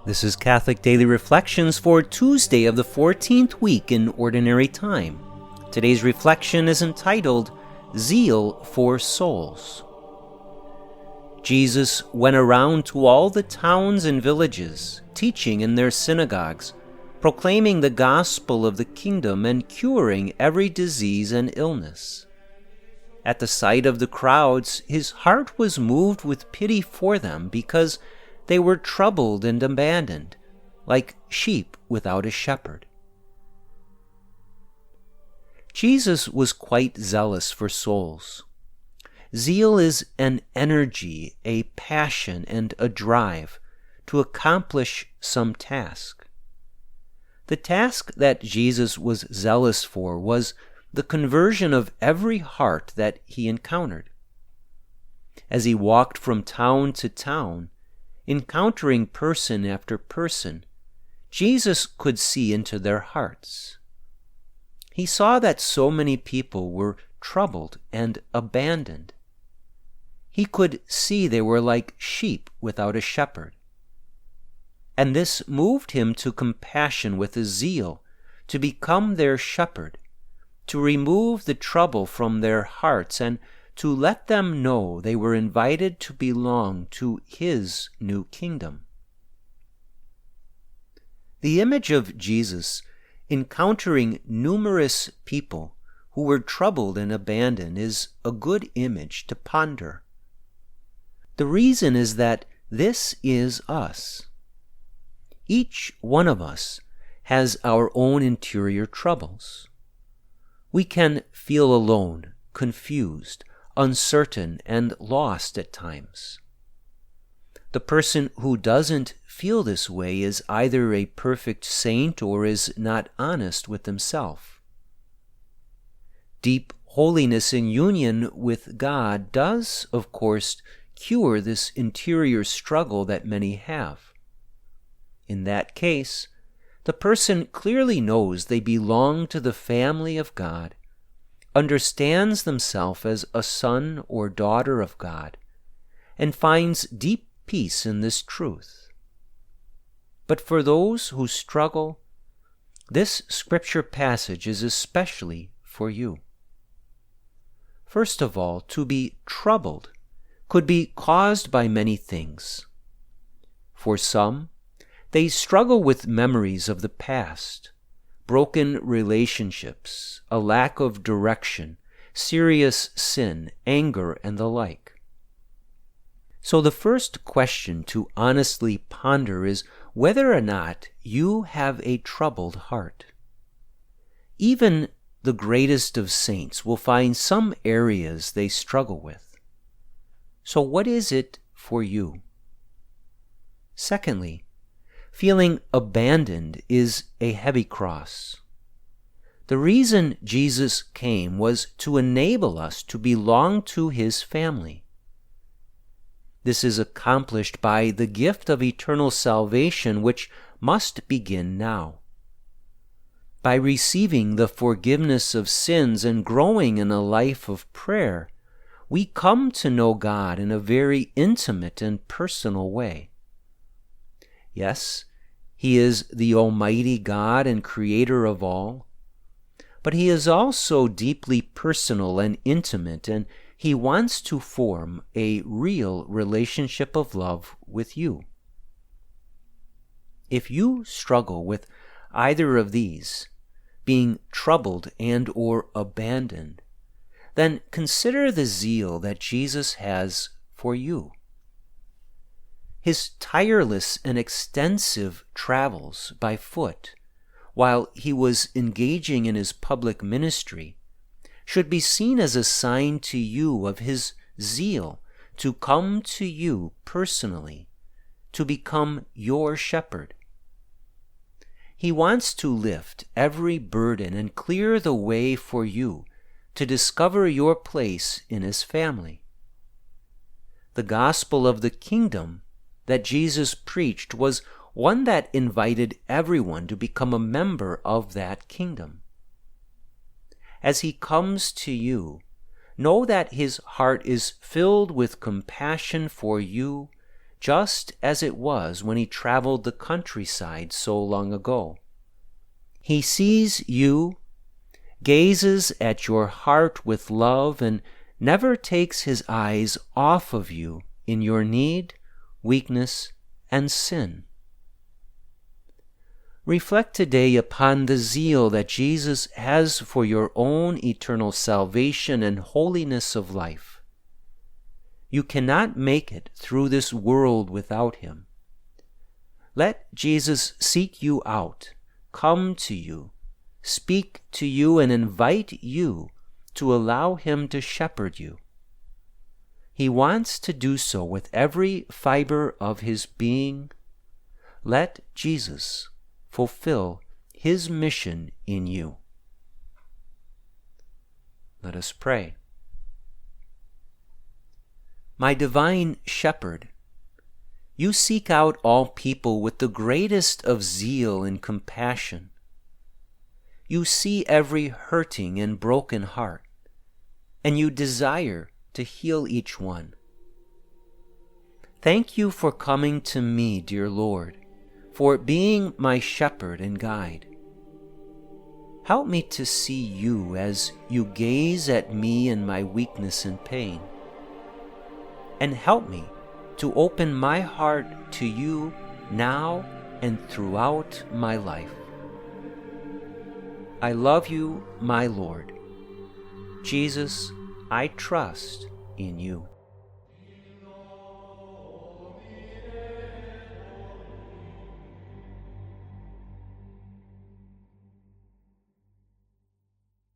This is Catholic Daily Reflections for Tuesday of the 14th week in Ordinary Time. Today's reflection is entitled, Zeal for Souls. Jesus went around to all the towns and villages, teaching in their synagogues, proclaiming the gospel of the kingdom and curing every disease and illness. At the sight of the crowds, his heart was moved with pity for them because they were troubled and abandoned, like sheep without a shepherd. Jesus was quite zealous for souls. Zeal is an energy, a passion, and a drive to accomplish some task. The task that Jesus was zealous for was the conversion of every heart that he encountered. As he walked from town to town, encountering person after person, Jesus could see into their hearts. He saw that so many people were troubled and abandoned. He could see they were like sheep without a shepherd. And this moved him to compassion with a zeal to become their shepherd, to remove the trouble from their hearts and to let them know they were invited to belong to his new kingdom. The image of Jesus encountering numerous people who were troubled and abandoned is a good image to ponder. The reason is that this is us. Each one of us has our own interior troubles. We can feel alone, confused, uncertain, and lost at times. The person who doesn't feel this way is either a perfect saint or is not honest with himself. Deep holiness in union with God does, of course, cure this interior struggle that many have. In that case, the person clearly knows they belong to the family of God, understands themselves as a son or daughter of God, and finds deep peace in this truth. But for those who struggle, this scripture passage is especially for you. First of all, to be troubled could be caused by many things. For some, they struggle with memories of the past, broken relationships, a lack of direction, serious sin, anger, and the like. So the first question to honestly ponder is whether or not you have a troubled heart. Even the greatest of saints will find some areas they struggle with. So what is it for you? Secondly, feeling abandoned is a heavy cross. The reason Jesus came was to enable us to belong to his family. This is accomplished by the gift of eternal salvation, which must begin now. By receiving the forgiveness of sins and growing in a life of prayer, we come to know God in a very intimate and personal way. Yes, he is the Almighty God and Creator of all, but he is also deeply personal and intimate, and he wants to form a real relationship of love with you. If you struggle with either of these, being troubled and or abandoned, then consider the zeal that Jesus has for you. His tireless and extensive travels by foot while he was engaging in his public ministry should be seen as a sign to you of his zeal to come to you personally, to become your shepherd. He wants to lift every burden and clear the way for you to discover your place in his family. The gospel of the kingdom that Jesus preached was one that invited everyone to become a member of that kingdom. As he comes to you, know that his heart is filled with compassion for you just as it was when he traveled the countryside so long ago. He sees you, gazes at your heart with love, and never takes his eyes off of you in your need, weakness, and sin. Reflect today upon the zeal that Jesus has for your own eternal salvation and holiness of life. You cannot make it through this world without him. Let Jesus seek you out, come to you, speak to you, and invite you to allow him to shepherd you. He wants to do so with every fiber of his being. Let Jesus fulfill his mission in you. Let us pray. My divine shepherd, you seek out all people with the greatest of zeal and compassion. You see every hurting and broken heart, and you desire to heal each one. Thank you for coming to me, dear Lord, for being my shepherd and guide. Help me to see you as you gaze at me in my weakness and pain, and help me to open my heart to you now and throughout my life. I love you, my Lord. Jesus, I trust in you.